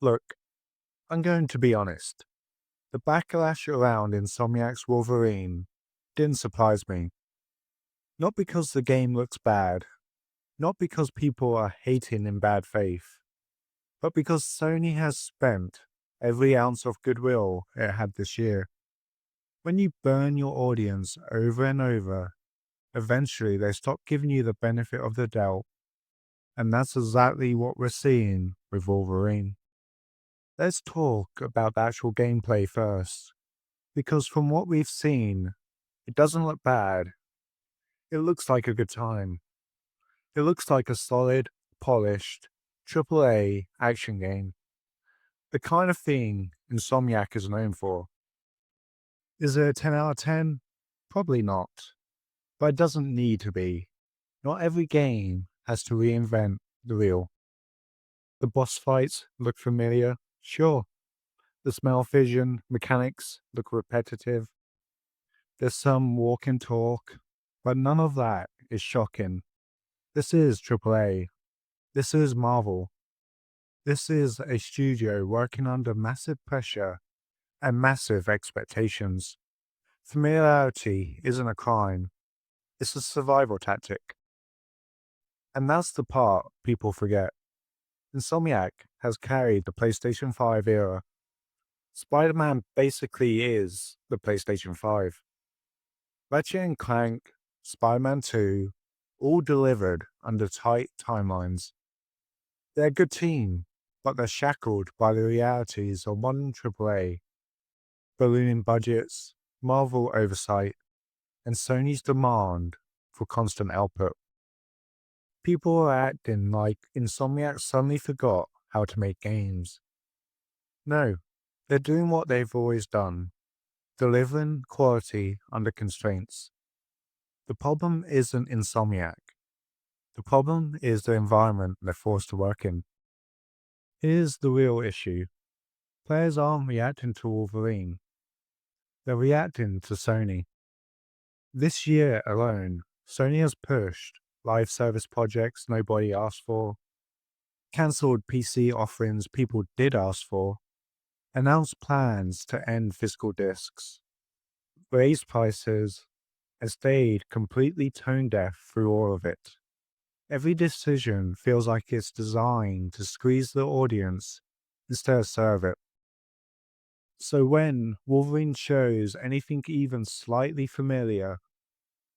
Look, I'm going to be honest. The backlash around Insomniac's Wolverine didn't surprise me. Not because the game looks bad, not because people are hating in bad faith, but because Sony has spent every ounce of goodwill it had this year. When you burn your audience over and over, eventually they stop giving you the benefit of the doubt, and that's exactly what we're seeing with Wolverine. Let's talk about the actual gameplay first, because from what we've seen, it doesn't look bad. It looks like a good time. It looks like a solid, polished, AAA action game. The kind of thing Insomniac is known for. Is it a 10 out of 10? Probably not. But it doesn't need to be. Not every game has to reinvent the wheel. The boss fights look familiar, sure. The smell vision mechanics look repetitive. There's some walk and talk, but none of that is shocking. This is AAA. This is Marvel. This is a studio working under massive pressure and massive expectations. Familiarity isn't a crime, it's a survival tactic. And that's the part people forget. Insomniac has carried the PlayStation 5 era. Spider Man basically is the PlayStation 5. Ratchet and Clank, Spider Man 2, all delivered under tight timelines. They're a good team, but they're shackled by the realities of modern AAA, ballooning budgets, Marvel oversight, and Sony's demand for constant output. People are acting like Insomniac suddenly forgot how to make games. No, they're doing what they've always done, delivering quality under constraints. The problem isn't Insomniac. The problem is the environment they're forced to work in. Here's the real issue. Players aren't reacting to Wolverine. They're reacting to Sony. This year alone, Sony has pushed live service projects nobody asked for, cancelled PC offerings people did ask for, announced plans to end physical discs, raised prices, and stayed completely tone deaf through all of it. Every decision feels like it's designed to squeeze the audience instead of serve it. So when Wolverine shows anything even slightly familiar,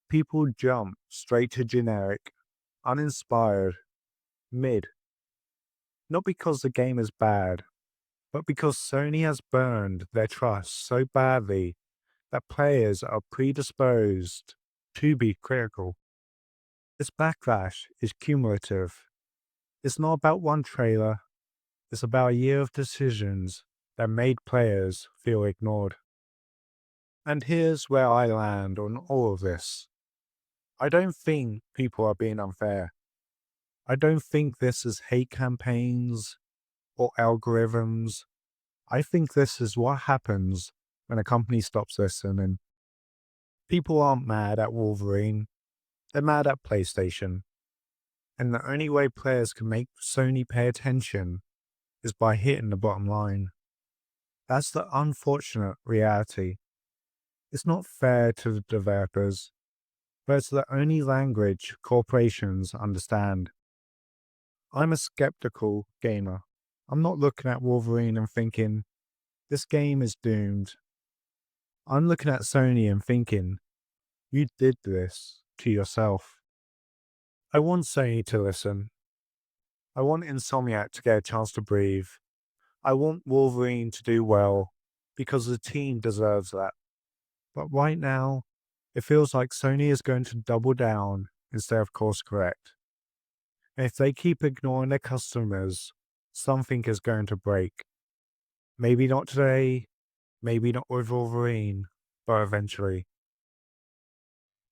people jump straight to generic, uninspired, mid. Not because the game is bad, but because Sony has burned their trust so badly that players are predisposed to be critical. This backlash is cumulative. It's not about one trailer, it's about a year of decisions that made players feel ignored. And here's where I land on all of this. I don't think people are being unfair. I don't think this is hate campaigns or algorithms. I think this is what happens when a company stops listening. People aren't mad at Wolverine, they're mad at PlayStation. And the only way players can make Sony pay attention is by hitting the bottom line. That's the unfortunate reality. It's not fair to the developers, but it's the only language corporations understand. I'm a skeptical gamer. I'm not looking at Wolverine and thinking, this game is doomed. I'm looking at Sony and thinking, you did this to yourself. I want Sony to listen. I want Insomniac to get a chance to breathe. I want Wolverine to do well because the team deserves that. But right now, it feels like Sony is going to double down instead of course correct. And if they keep ignoring their customers, something is going to break. Maybe not today, maybe not with Wolverine, but eventually.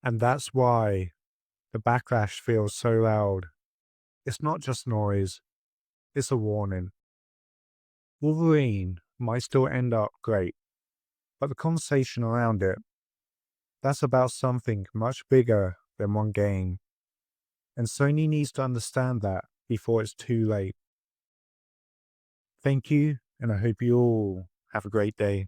And that's why the backlash feels so loud. It's not just noise, it's a warning. Wolverine might still end up great, but the conversation around it, that's about something much bigger than one game. And Sony needs to understand that before it's too late. Thank you, and I hope you all have a great day.